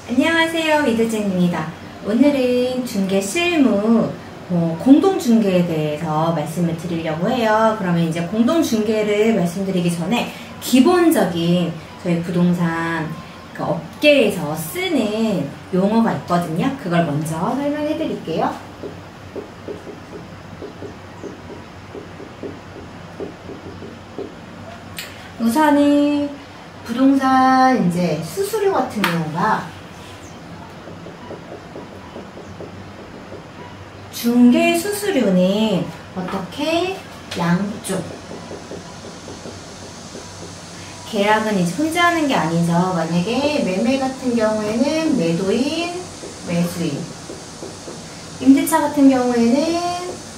안녕하세요, 이드진입니다. 오늘은 중개 실무 공동중개에 대해서 말씀을 드리려고 해요. 그러면 이제 공동중개를 말씀드리기 전에 기본적인 저희 부동산 업계에서 쓰는 용어가 있거든요. 그걸 먼저 설명해 드릴게요. 우선은 부동산 이제 수수료 같은 경우가 중개 수수료는 어떻게 양쪽 계약은 이제 혼자 하는 게 아니죠. 만약에 매매 같은 경우에는 매도인, 매수인, 임대차 같은 경우에는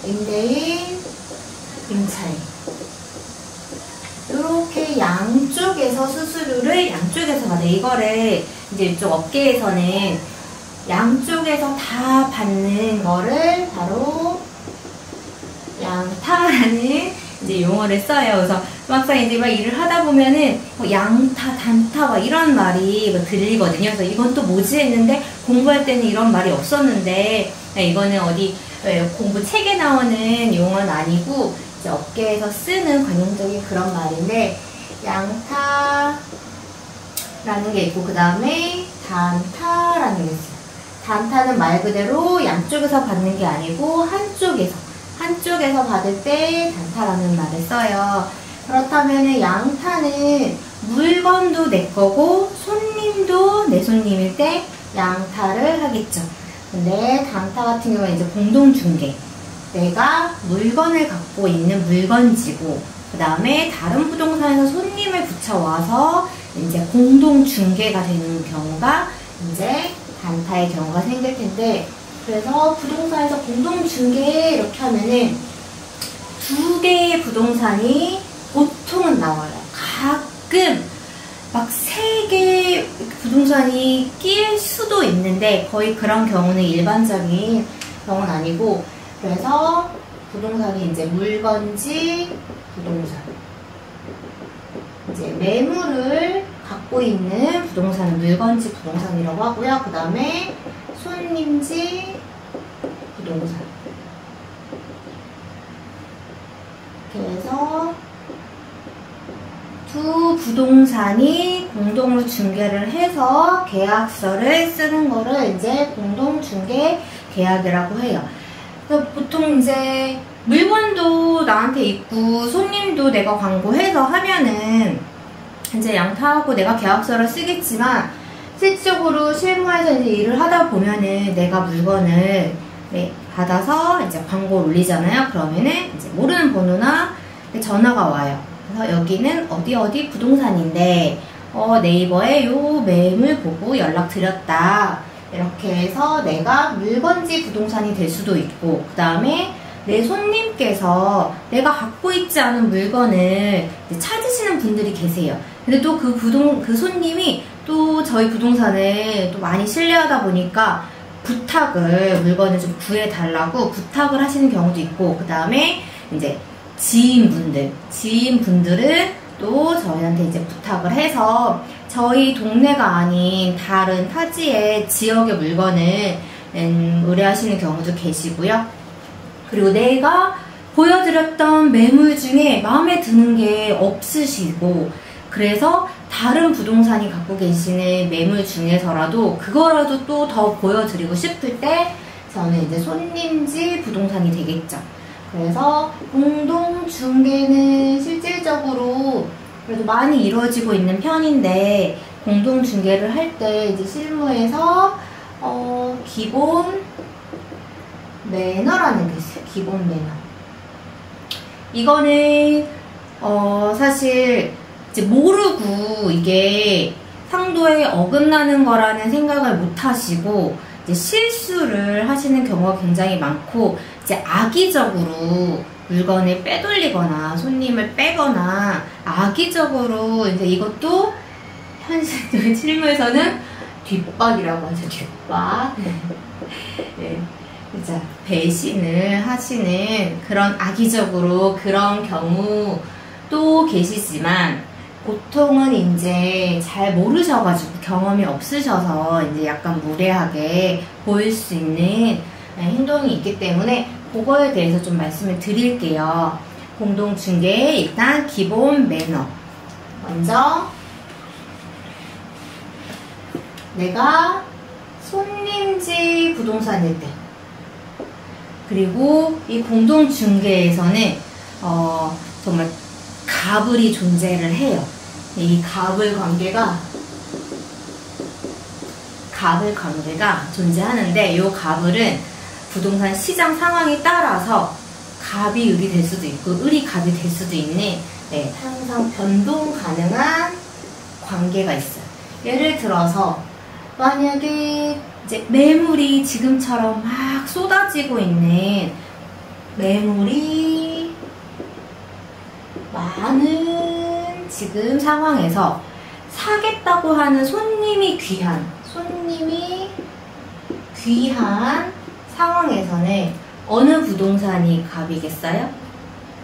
임대인, 임차인, 이렇게 양쪽에서 수수료를 양쪽에서 받아요. 이거를 이제 이쪽 업계에서는 양쪽에서 다 받는 거를 바로 양타라는 이제 용어를 써요. 그래서 막상 이제 막 일을 하다 보면은 양타, 단타 막 이런 말이 들리거든요. 그래서 이건 또 뭐지 했는데 공부할 때는 이런 말이 없었는데 이거는 어디 공부 책에 나오는 용어는 아니고 이제 업계에서 쓰는 관용적인 그런 말인데 양타라는 게 있고 그 다음에 단타라는 게 있어요. 단타는 말 그대로 양쪽에서 받는 게 아니고 한쪽에서 받을 때 단타라는 말을 써요. 그렇다면 양타는 물건도 내 거고 손님도 내 손님일 때 양타를 하겠죠. 근데 단타 같은 경우는 이제 공동중개. 내가 물건을 갖고 있는 물건지고 그 다음에 다른 부동산에서 손님을 붙여와서 이제 공동중개가 되는 경우가 이제 단타의 경우가 생길 텐데, 그래서 부동산에서 공동중개 이렇게 하면은 두 개의 부동산이 보통은 나와요. 가끔 막 세 개의 부동산이 끼일 수도 있는데 거의 그런 경우는 일반적인 경우는 아니고, 그래서 부동산이 이제 물건지 부동산, 이제 매물을 갖고 있는 부동산은 물건지 부동산이라고 하고요. 그 다음에 손님지 부동산. 그래서 두 부동산이 공동으로 중개를 해서 계약서를 쓰는 거를 이제 공동중개 계약이라고 해요. 그래서 보통 이제 물건도 나한테 있고 손님도 내가 광고해서 하면은 이제 양타하고 내가 계약서를 쓰겠지만 실질적으로 실무에서 이제 일을 하다 보면은 내가 물건을 받아서 이제 광고를 올리잖아요. 그러면은 이제 모르는 번호나 전화가 와요. 그래서 여기는 어디 부동산인데 네이버에 요 매물 보고 연락드렸다. 이렇게 해서 내가 물건지 부동산이 될 수도 있고, 그 다음에 내 손님께서 내가 갖고 있지 않은 물건을 찾으시는 분들이 계세요. 근데 또 그 손님이 또 저희 부동산을 또 많이 신뢰하다 보니까 물건을 좀 구해달라고 부탁을 하시는 경우도 있고, 그 다음에 이제 지인분들은 또 저희한테 이제 부탁을 해서 저희 동네가 아닌 다른 타지의 지역의 물건을 의뢰하시는 경우도 계시고요. 그리고 내가 보여드렸던 매물 중에 마음에 드는 게 없으시고, 그래서 다른 부동산이 갖고 계시는 매물 중에서라도 그거라도 또 더 보여드리고 싶을 때 저는 이제 손님지 부동산이 되겠죠. 그래서 공동중개는 실질적으로 그래도 많이 이루어지고 있는 편인데, 공동중개를 할 때 이제 실무에서 기본 매너라는 게 있어요. 기본 매너. 이거는 사실 이제 모르고 이게 상도에 어긋나는 거라는 생각을 못 하시고 이제 실수를 하시는 경우가 굉장히 많고, 이제 악의적으로 물건을 빼돌리거나 손님을 빼거나 악의적으로 이제 이것도 현실적인 실무에서는 뒷박이라고 하죠. 뒷박. 네. 그죠. 배신을 하시는 그런 악의적으로 그런 경우도 계시지만, 보통은 이제 잘 모르셔가지고 경험이 없으셔서 이제 약간 무례하게 보일 수 있는 행동이 있기 때문에 그거에 대해서 좀 말씀을 드릴게요. 공동중개의 일단 기본 매너. 먼저 내가 손님지 부동산일 때, 그리고 이 공동중개에서는 정말 갑을이 존재를 해요. 이 갑을 관계가 존재하는데, 이 갑을은 부동산 시장 상황에 따라서 갑이 을이 될 수도 있고 을이 갑이 될 수도 있는 항상 변동 가능한 관계가 있어요. 예를 들어서 만약에 이제 매물이 지금처럼 막 쏟아지고 있는 매물이 많은 지금 상황에서 사겠다고 하는 손님이 귀한 상황에서는 어느 부동산이 갑이겠어요?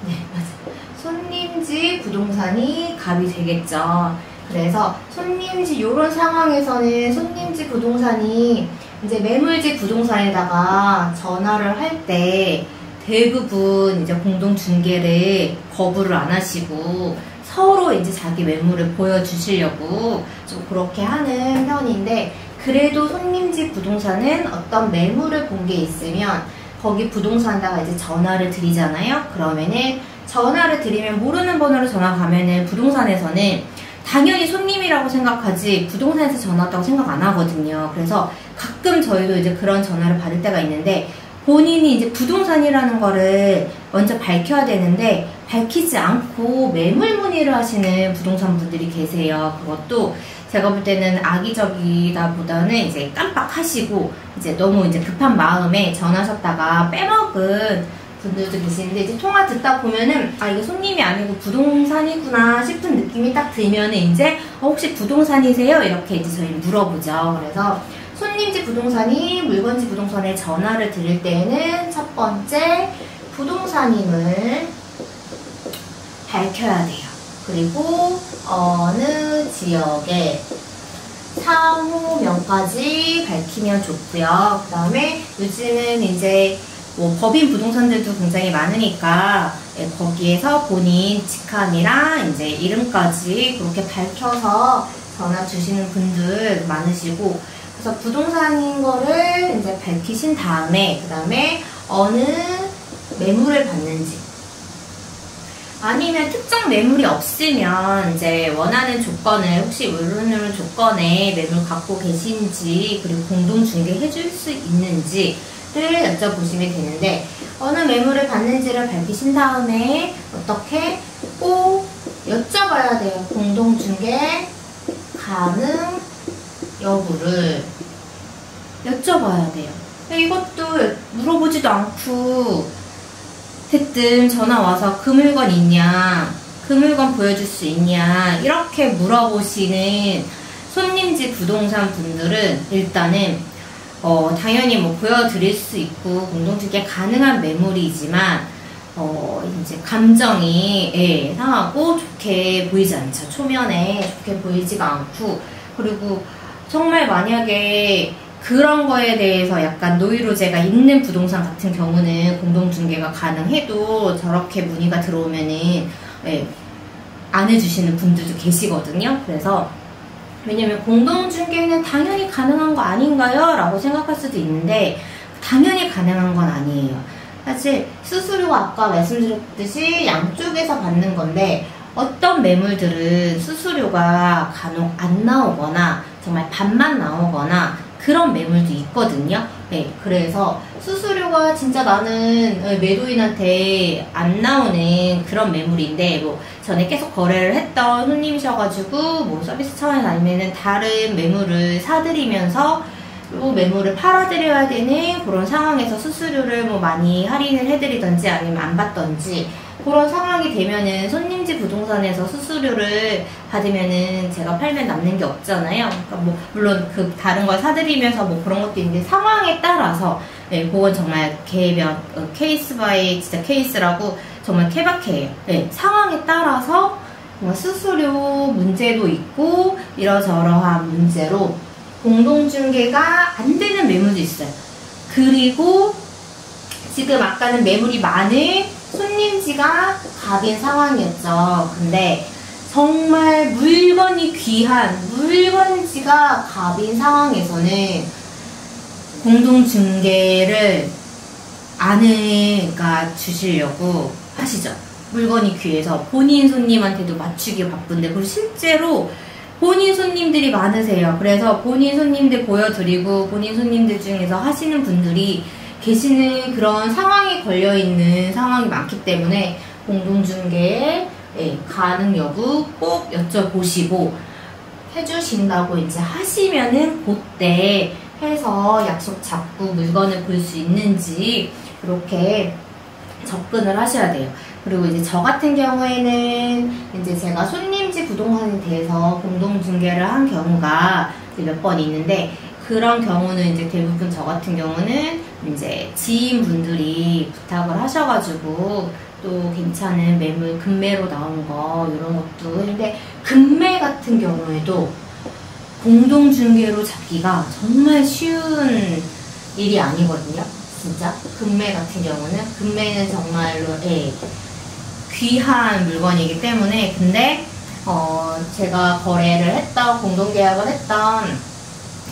네, 맞아요. 손님지 부동산이 갑이 되겠죠. 그래서 손님지 이런 상황에서는 손님지 부동산이 이제 매물지 부동산에다가 전화를 할 때 대부분 이제 공동중개를 거부를 안 하시고 서로 이제 자기 매물을 보여주시려고 좀 그렇게 하는 편인데, 그래도 손님지 부동산은 어떤 매물을 본 게 있으면 거기 부동산에다가 이제 전화를 드리잖아요. 그러면은 전화를 드리면 모르는 번호로 전화 가면은 부동산에서는 당연히 손님이라고 생각하지 부동산에서 전화 왔다고 생각 안 하거든요. 그래서 가끔 저희도 이제 그런 전화를 받을 때가 있는데, 본인이 이제 부동산이라는 거를 먼저 밝혀야 되는데 밝히지 않고 매물 문의를 하시는 부동산 분들이 계세요. 그것도 제가 볼 때는 악의적이다 보다는 이제 깜빡하시고 이제 너무 이제 급한 마음에 전화하셨다가 빼먹은 분들도 계시는데, 이제 통화 듣다 보면은 아, 이거 손님이 아니고 부동산이구나 싶은 느낌이 딱 들면은 이제 혹시 부동산이세요? 이렇게 이제 저희 물어보죠. 그래서 손님지 부동산이 물건지 부동산에 전화를 드릴 때에는 첫 번째 부동산임을 밝혀야 돼요. 그리고 어느 지역에 사무명까지 밝히면 좋고요. 그 다음에 요즘은 이제 뭐 법인 부동산들도 굉장히 많으니까 거기에서 본인 직함이랑 이제 이름까지 그렇게 밝혀서 전화 주시는 분들 많으시고, 그래서 부동산인 거를 이제 밝히신 다음에 그 다음에 어느 매물을 받는지, 아니면 특정 매물이 없으면 이제 원하는 조건을 혹시 이런 조건에 매물 갖고 계신지, 그리고 공동중개 해줄 수 있는지를 여쭤보시면 되는데, 어느 매물을 받는지를 밝히신 다음에 어떻게 꼭 여쭤봐야 돼요. 공동중개 가능 여부를 여쭤봐야 돼요. 이것도 물어보지도 않고 어쨌든 전화 와서 그 물건 있냐, 그 물건 보여줄 수 있냐 이렇게 물어보시는 손님지 부동산 분들은 일단은 당연히 뭐 보여드릴 수 있고 공동중개 가능한 매물이지만 이제 감정이 상하고 좋게 보이지 않죠. 초면에 좋게 보이지가 않고, 그리고 정말 만약에 그런 거에 대해서 약간 노이로제가 있는 부동산 같은 경우는 공동중개가 가능해도 저렇게 문의가 들어오면은 안 해주시는 분들도 계시거든요. 그래서 왜냐면 공동중개는 당연히 가능한 거 아닌가요? 라고 생각할 수도 있는데 당연히 가능한 건 아니에요. 사실 수수료가 아까 말씀드렸듯이 양쪽에서 받는 건데, 어떤 매물들은 수수료가 간혹 안 나오거나 정말 반만 나오거나 그런 매물도 있거든요. 네, 그래서 수수료가 진짜 나는 매도인한테 안 나오는 그런 매물인데, 뭐 전에 계속 거래를 했던 손님이셔가지고 뭐 서비스 차원에서 아니면은 다른 매물을 사드리면서 요 매물을 팔아드려야 되는 그런 상황에서 수수료를 뭐 많이 할인을 해드리던지 아니면 안 받던지 그런 상황이 되면은 손님지 부동산에서 수수료를 받으면은 제가 팔면 남는 게 없잖아요. 그러니까 뭐 물론 그 다른 걸 사드리면서 뭐 그런 것도 있는데 상황에 따라서 그건 정말 개별 케이스 바이 진짜 케이스라고 정말 케바케예요. 상황에 따라서 수수료 문제도 있고 이러저러한 문제로 공동중개가 안 되는 매물도 있어요. 그리고 지금 아까는 매물이 많은 손님지가 갑인 상황이었죠. 근데 정말 물건이 귀한 물건지가 갑인 상황에서는 공동중개를 아내가 주시려고 하시죠. 물건이 귀해서 본인 손님한테도 맞추기 바쁜데, 그리고 실제로 본인 손님들이 많으세요. 그래서 본인 손님들 보여드리고 본인 손님들 중에서 하시는 분들이 계시는 그런 상황에 걸려있는 상황이 많기 때문에 공동중개의 가능 여부 꼭 여쭤보시고 해주신다고 이제 하시면은 그때 해서 약속 잡고 물건을 볼 수 있는지 그렇게 접근을 하셔야 돼요. 그리고 이제 저 같은 경우에는 이제 제가 손님지 부동산에 대해서 공동중개를 한 경우가 몇 번 있는데, 그런 경우는 이제 대부분 저 같은 경우는 이제 지인분들이 부탁을 하셔가지고 또 괜찮은 매물 금매로 나온 거 이런 것도 했는데, 금매 같은 경우에도 공동중개로 잡기가 정말 쉬운 일이 아니거든요. 진짜 금매 같은 경우는, 금매는 정말로 귀한 물건이기 때문에. 근데 제가 거래를 했던, 공동계약을 했던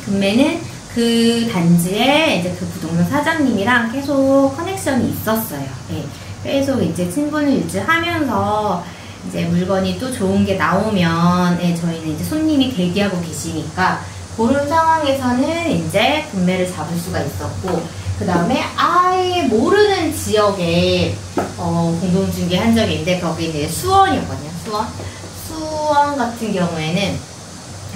금매는 그 단지에 이제 그 부동산 사장님이랑 계속 커넥션이 있었어요. 계속 이제 친분을 유지하면서 이제 물건이 또 좋은 게 나오면 저희는 이제 손님이 대기하고 계시니까 그런 상황에서는 이제 금매를 잡을 수가 있었고, 그 다음에 아예 모르는 지역에 공동중개 한 적이 있는데, 거기 이제 수원이었거든요. 수원 같은 경우에는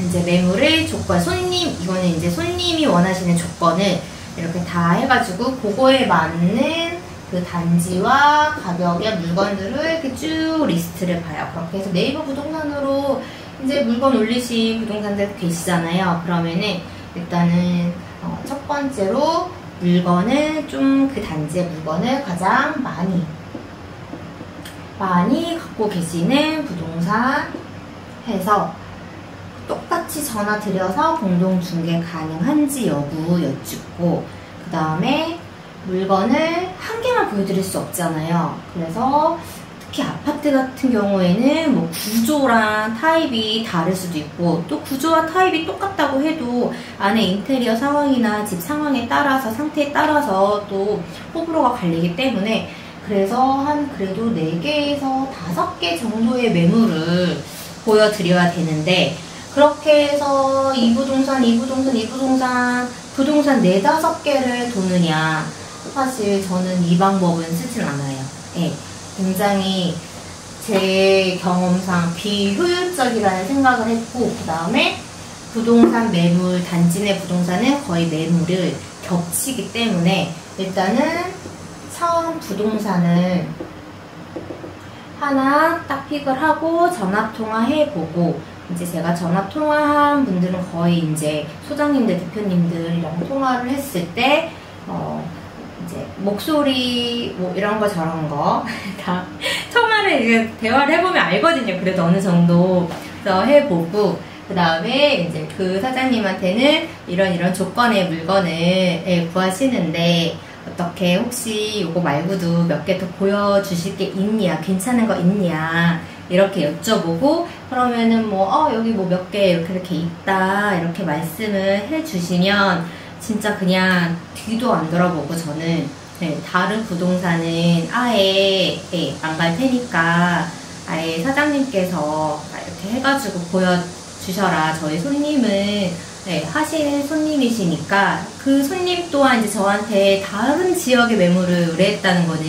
이제 매물의 조건, 이거는 이제 손님이 원하시는 조건을 이렇게 다 해가지고 그거에 맞는 그 단지와 가격의 물건들을 이렇게 쭉 리스트를 봐요. 그렇게 해서 네이버 부동산으로 이제 물건 올리신 부동산들 계시잖아요. 그러면은 일단은 첫 번째로 물건을 좀, 그 단지의 물건을 가장 많이 갖고 계시는 부동산 해서 똑같이 전화 드려서 공동중개 가능한지 여부 여쭙고, 그 다음에 물건을 한 개만 보여드릴 수 없잖아요. 그래서 특히 아파트 같은 경우에는 뭐 구조랑 타입이 다를 수도 있고, 또 구조와 타입이 똑같다고 해도 안에 인테리어 상황이나 집 상황에 따라서, 상태에 따라서 또 호불호가 갈리기 때문에, 그래서 한 그래도 4개에서 5개 정도의 매물을 보여드려야 되는데, 그렇게 해서 이 부동산 부동산 4-5개를 도느냐, 사실 저는 이 방법은 쓰진 않아요. 굉장히 제 경험상 비효율적이라는 생각을 했고, 그 다음에 부동산 매물, 단지 내 부동산은 거의 매물을 겹치기 때문에 일단은 처음 부동산을 하나 딱 픽을 하고 전화통화 해보고, 이제 제가 전화통화한 분들은 거의 이제 소장님들, 대표님들이랑 통화를 했을 때 이제 목소리 뭐 이런 거 저런 거 다 처음에는 이제 대화를 해보면 알거든요. 그래도 어느 정도 해보고, 그 다음에 이제 그 사장님한테는 이런 조건의 물건을 구하시는데 어떻게 혹시 요거 말고도 몇 개 더 보여주실 게 있냐, 괜찮은 거 있냐 이렇게 여쭤보고, 그러면은 뭐 여기 뭐 몇 개 이렇게 있다 이렇게 말씀을 해주시면 진짜 그냥 뒤도 안 돌아보고 저는 다른 부동산은 아예 안 갈 테니까 아예 사장님께서 이렇게 해가지고 보여주셔라. 저희 손님은 하시는 손님이시니까 그 손님 또한 이제 저한테 다른 지역의 매물을 의뢰했다는 거는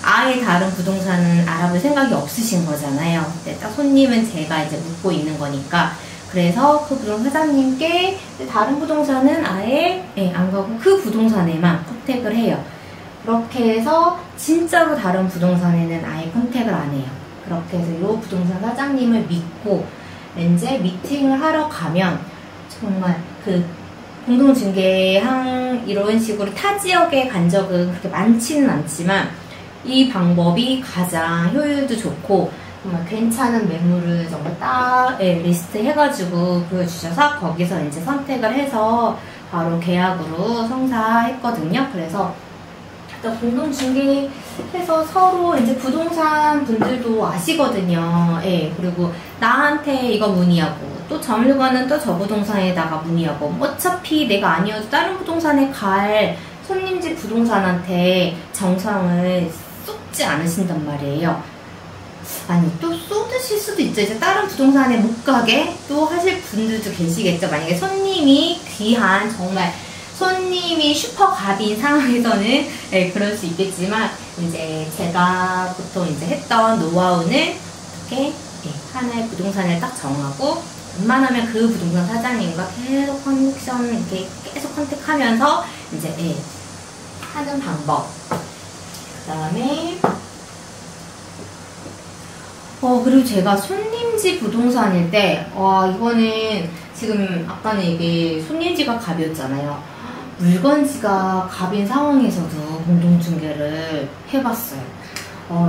아예 다른 부동산은 알아볼 생각이 없으신 거잖아요. 딱 손님은 제가 이제 묻고 있는 거니까. 그래서 그 부동산 사장님께 다른 부동산은 아예 안 가고 그 부동산에만 컨택을 해요. 그렇게 해서 진짜로 다른 부동산에는 아예 컨택을 안 해요. 그렇게 해서 이 부동산 사장님을 믿고 이제 미팅을 하러 가면 정말 그 공동중개한 이런 식으로 타 지역에 간 적은 그렇게 많지는 않지만 이 방법이 가장 효율도 좋고 정말 괜찮은 매물을 정말 딱 리스트 해가지고 보여주셔서 거기서 이제 선택을 해서 바로 계약으로 성사했거든요. 그래서 공동중개해서 서로 이제 부동산 분들도 아시거든요. 예, 그리고 나한테 이거 문의하고 또 저 물건은 또 저 부동산에다가 문의하고 어차피 내가 아니어도 다른 부동산에 갈 손님집 부동산한테 정성을 쏟지 않으신단 말이에요. 아니 또 쏟으실 수도 있죠. 이제 다른 부동산에 못 가게 또 하실 분들도 계시겠죠. 만약에 손님이 귀한 정말 손님이 슈퍼갑인 상황에서는 네, 그럴 수 있겠지만 이제 제가 보통 이제 했던 노하우는 어떻게 하나의 부동산을 딱 정하고 웬만하면 그 부동산 사장님과 계속 커넥션 이렇게 계속 컨택하면서 이제 하는 방법. 그 다음에 그리고 제가 손님지 부동산일 때 이거는 지금 아까는 이게 손님지가 갑이었잖아요. 물건지가 갑인 상황에서도 공동중개를 해봤어요.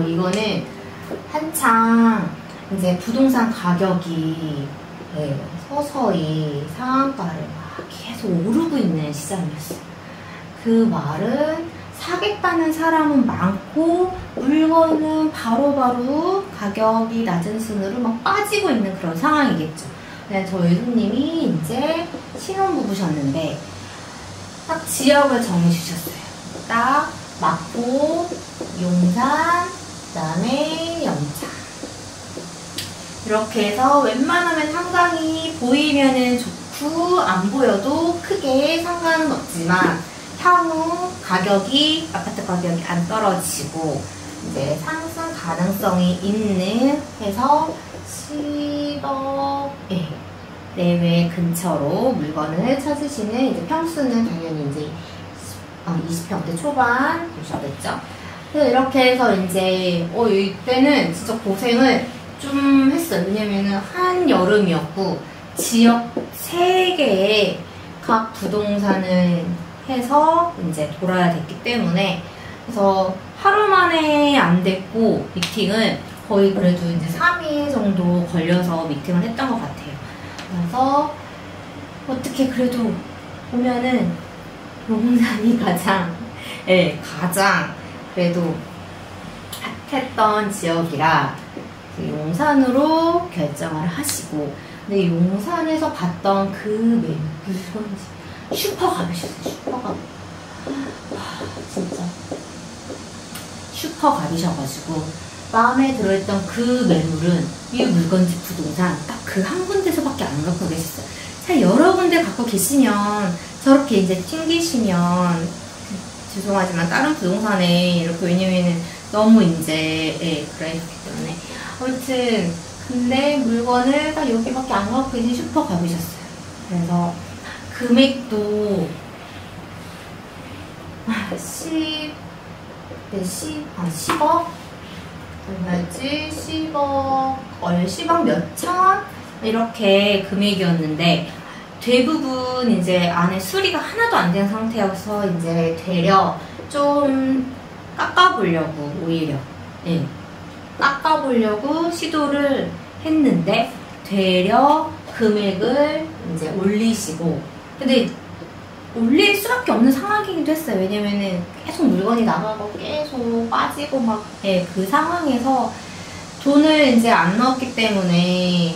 이거는 한창 이제 부동산 가격이 서서히 상한가를 막 계속 오르고 있는 시장이었어요. 그 말은 사겠다는 사람은 많고 물건은 바로바로 가격이 낮은 순으로 막 빠지고 있는 그런 상황이겠죠. 저희 손님이 이제 신혼부부셨는데 딱 지역을 정해주셨어요. 딱 마포, 용산, 그 다음에 영창 이렇게 해서 웬만하면 한강이 보이면은 좋고 안 보여도 크게 상관은 없지만 향후 가격이 아파트 가격이 안 떨어지고 이제 상승 가능성이 있는 해서 10억 내외 근처로 물건을 찾으시는 이제 평수는 당연히 이제 20평대 초반 보셨겠죠? 그래서 이렇게 해서 이제 이때는 진짜 고생을 좀 했어요. 왜냐면은 한여름이었고 지역 3개의 각 부동산을 해서 이제 돌아야 됐기 때문에 그래서 하루 만에 안 됐고 미팅을 거의 그래도 이제 3일 정도 걸려서 미팅을 했던 것 같아요. 그래서 어떻게 그래도 보면은 용산이 가장 그래도 핫했던 지역이라 용산으로 결정을 하시고 근데 용산에서 봤던 그 물건지 슈퍼갑이셨어요. 슈퍼갑. 진짜 슈퍼갑이셔가지고 마음에 들어있던 그 매물은 이 물건집 부동산 딱 그 한 군데서밖에 안 갖고 계셨어요. 잘 여러 군데 갖고 계시면 저렇게 이제 튕기시면 죄송하지만 다른 부동산에 이렇게 왜냐면은 너무 이제 그랬기 때문에 아무튼 근데 물건을 딱 여기밖에 안 갖고 계신 슈퍼갑이셨어요. 그래서 금액도 10억? 얼마였지? 10억 몇천? 이렇게 금액이었는데 대부분 이제 안에 수리가 하나도 안 된 상태여서 이제 되려 좀 깎아보려고 오히려 깎아보려고 시도를 했는데 되려 금액을 이제 올리시고 근데 올릴 수밖에 없는 상황이기도 했어요. 왜냐면은 계속 물건이 나가고 계속 빠지고 막 그 상황에서 돈을 이제 안 넣었기 때문에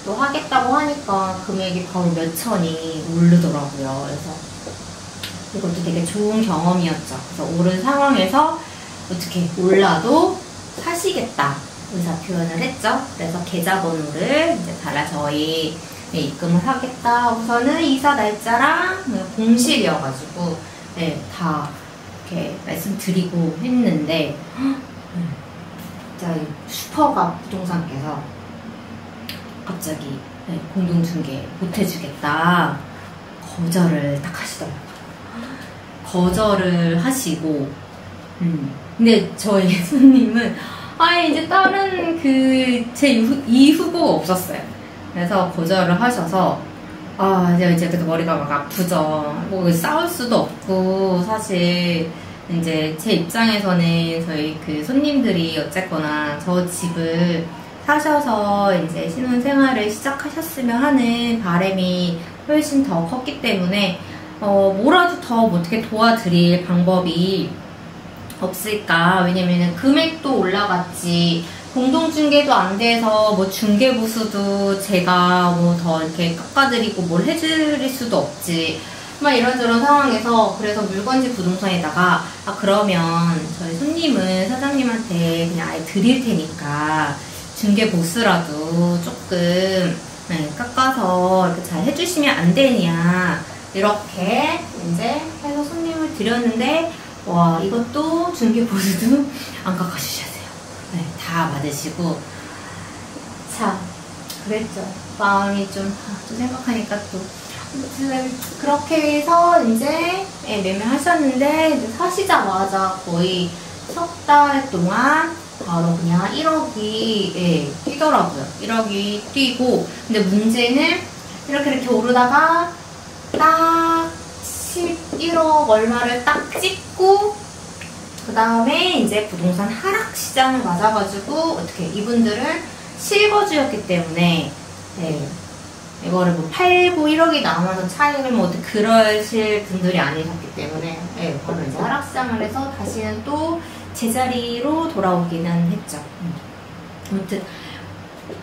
또 하겠다고 하니까 금액이 바로 몇천이 오르더라고요. 그래서 이것도 되게 좋은 경험이었죠. 그래서 오른 상황에서 어떻게 올라도 사시겠다 의사 표현을 했죠. 그래서 계좌번호를 이제 달라 저희 입금을 하겠다. 우선은 이사 날짜랑 공실이어가지고 다 이렇게 말씀드리고 했는데 진짜 슈퍼갑 부동산께서 갑자기 공동중개 못해주겠다 거절을 딱 하시더라고요. 거절을 하시고 근데 저희 손님은 아예 이제 다른 제 이 후보가 없었어요. 그래서 거절을 하셔서 이제 그래도 머리가 막 아프죠. 뭐 싸울 수도 없고 사실 이제 제 입장에서는 저희 그 손님들이 어쨌거나 저 집을 사셔서 이제 신혼생활을 시작하셨으면 하는 바람이 훨씬 더 컸기 때문에 뭐라도 더 어떻게 도와드릴 방법이 없을까. 왜냐면은 금액도 올라갔지, 공동중개도 안 돼서 뭐 중개부수도 제가 뭐 더 이렇게 깎아드리고 뭘 해드릴 수도 없지, 막 이런저런 상황에서, 그래서 물건지 부동산에다가 그러면 저희 손님은 사장님한테 그냥 아예 드릴 테니까 중개보수라도 조금 깎아서 이렇게 잘 해주시면 안 되냐, 이렇게 이제 해서 손님을 드렸는데, 와, 이것도 중개보수도 안 깎아주셨어요. 네, 다 받으시고. 참 그랬죠. 마음이 좀 생각하니까 또 그렇게 해서 이제 매매하셨는데, 이제 사시자마자 거의 석 달 동안 바로 그냥 1억이 뛰더라고요. 1억이 뛰고, 근데 문제는 이렇게 오르다가 딱 11억 얼마를 딱 찍고, 그 다음에 이제 부동산 하락 시장을 맞아가지고, 어떻게 이분들은 실거주였기 때문에 이거를 뭐 팔고 1억이 남아서 차익을 뭐 어떻게 그러실 분들이 아니셨기 때문에 바로 이제 하락 시장을 해서 다시는 또 제자리로 돌아오기는 했죠. 아무튼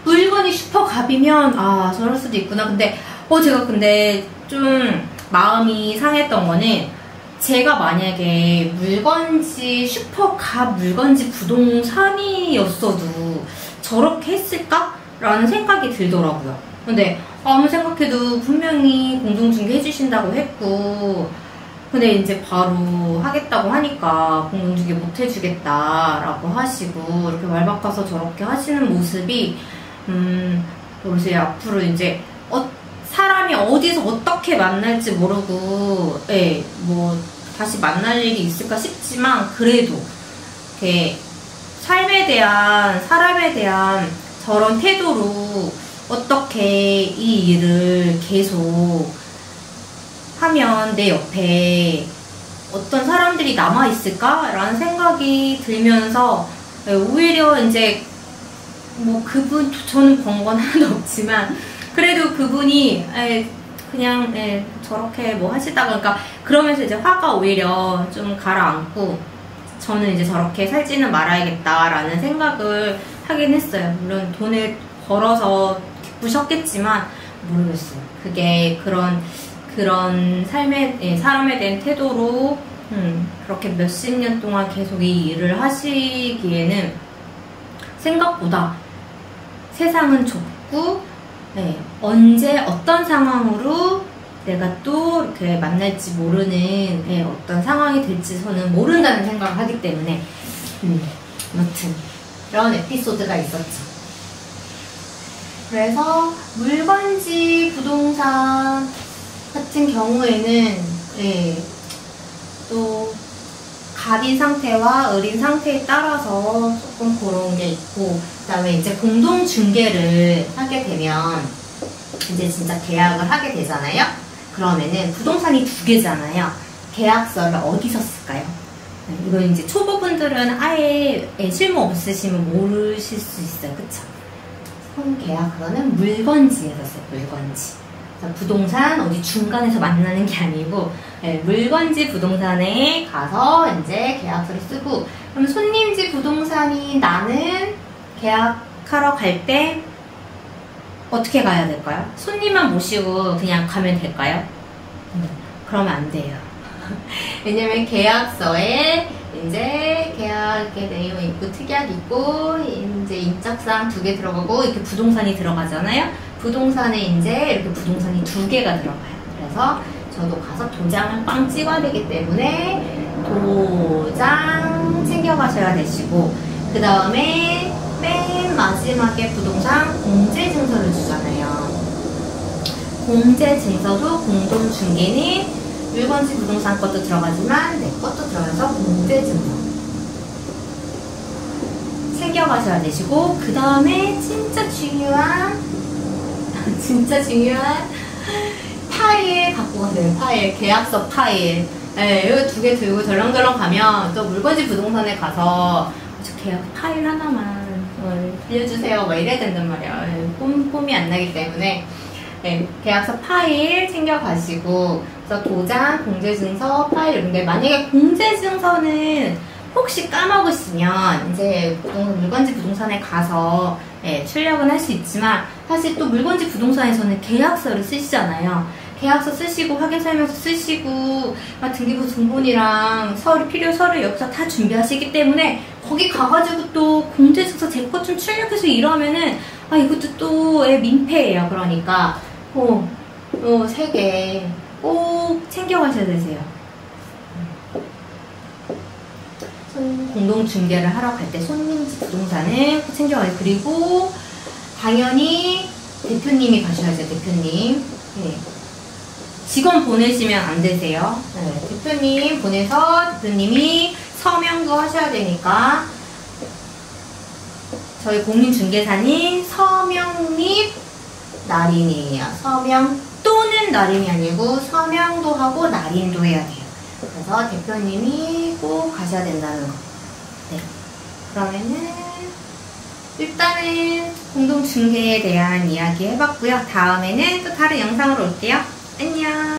물건이 슈퍼갑이면 저럴 수도 있구나. 근데 제가 근데 좀 마음이 상했던 거는, 제가 만약에 물건지 슈퍼갑 물건지 부동산이었어도 저렇게 했을까? 라는 생각이 들더라고요. 근데 아무 생각해도 분명히 공동중개 해주신다고 했고, 근데 이제 바로 하겠다고 하니까 공동중개 못 해주겠다라고 하시고, 이렇게 말 바꿔서 저렇게 하시는 모습이 그래서 앞으로 이제 사람이 어디서 어떻게 만날지 모르고 뭐 다시 만날 일이 있을까 싶지만, 그래도 이렇게 삶에 대한, 사람에 대한 저런 태도로 어떻게 이 일을 계속 하면 내 옆에 어떤 사람들이 남아있을까? 라는 생각이 들면서, 오히려 이제 뭐 저는 번 건 하나도 없지만, 그래도 그분이 그냥 저렇게 뭐 하시다가, 그러니까 그러면서 이제 화가 오히려 좀 가라앉고, 저는 이제 저렇게 살지는 말아야겠다라는 생각을 하긴 했어요. 물론 돈을 벌어서 기쁘셨겠지만 모르겠어요. 그게 그런 삶의 사람에 대한 태도로 그렇게 몇십 년 동안 계속 이 일을 하시기에는 생각보다 세상은 좁고, 언제 어떤 상황으로 내가 또 이렇게 만날지 모르는 어떤 상황이 될지 저는 모른다는 생각을 하기 때문에 아무튼 이런 에피소드가 있었죠. 그래서 물건지 부동산 같은 경우에는 또 갑인 상태와 을인 상태에 따라서 조금 그런 게 있고, 그 다음에 이제 공동 중개를 하게 되면 이제 진짜 계약을 하게 되잖아요. 그러면은 부동산이 두 개잖아요. 계약서를 어디서 쓸까요? 이거 이제 초보분들은 아예 실무 없으시면 모르실 수 있어요. 그쵸? 계약서는 물건지에서 써요. 물건지. 부동산 어디 중간에서 만나는 게 아니고 물건지 부동산에 가서 이제 계약서를 쓰고, 그럼 손님지 부동산이 나는 계약하러 갈 때 어떻게 가야 될까요? 손님만 모시고 그냥 가면 될까요? 그러면 안 돼요. 왜냐면 계약서에 이제 계약의 내용 있고 특약 있고 이제 인적사항 2개 들어가고 이렇게 부동산이 들어가잖아요. 부동산에 이제 이렇게 부동산이 2개가 들어가요. 그래서 저도 가서 도장을 빵 찍어야 되기 때문에 도장 챙겨가셔야 되시고, 그 다음에 맨 마지막에 부동산 공제증서를 주잖아요. 공제증서도 공동중개는 물건지 부동산 것도 들어가지만 내 것도 들어가서 공제증서 챙겨가셔야 되시고, 그 다음에 진짜 중요한 파일 갖고 가세요. 파일, 계약서 파일. 네, 이거 두 개 들고 덜렁덜렁 가면 또 물건지 부동산에 가서 저 계약 파일 하나만 빌려주세요 막 이래야 된단 말이야. 폼이 안 나기 때문에. 네, 계약서 파일 챙겨가시고, 그래서 도장, 공제증서, 파일 이런데 만약에 공제증서는 혹시 까먹으시면 이제 물건지 부동산에 가서 출력은 할 수 있지만 사실 또 물건지 부동산에서는 계약서를 쓰시잖아요. 계약서 쓰시고 확인설명서 쓰시고 등기부 등본이랑 필요 서류 여기서 다 준비하시기 때문에 거기 가가지고 또 공제증서 제 것 좀 출력해서 이러면은 이것도 또 민폐예요. 그러니까 세 개 꼭 챙겨가셔야 되세요. 공동중개를 하러 갈 때 손님지 부동산을 꼭 챙겨가요. 그리고 당연히 대표님이 가셔야죠. 대표님. 네. 직원 보내시면 안 되세요. 네. 대표님 보내서 대표님이 서명도 하셔야 되니까 저희 공인중개사님 서명립 날인이에요. 서명 또는 날인이 아니고 서명도 하고 날인도 해야 돼요. 그래서 대표님이 꼭 가셔야 된다는 거. 네. 그러면은 일단은 공동중개에 대한 이야기 해봤고요. 다음에는 또 다른 영상으로 올게요. 안녕.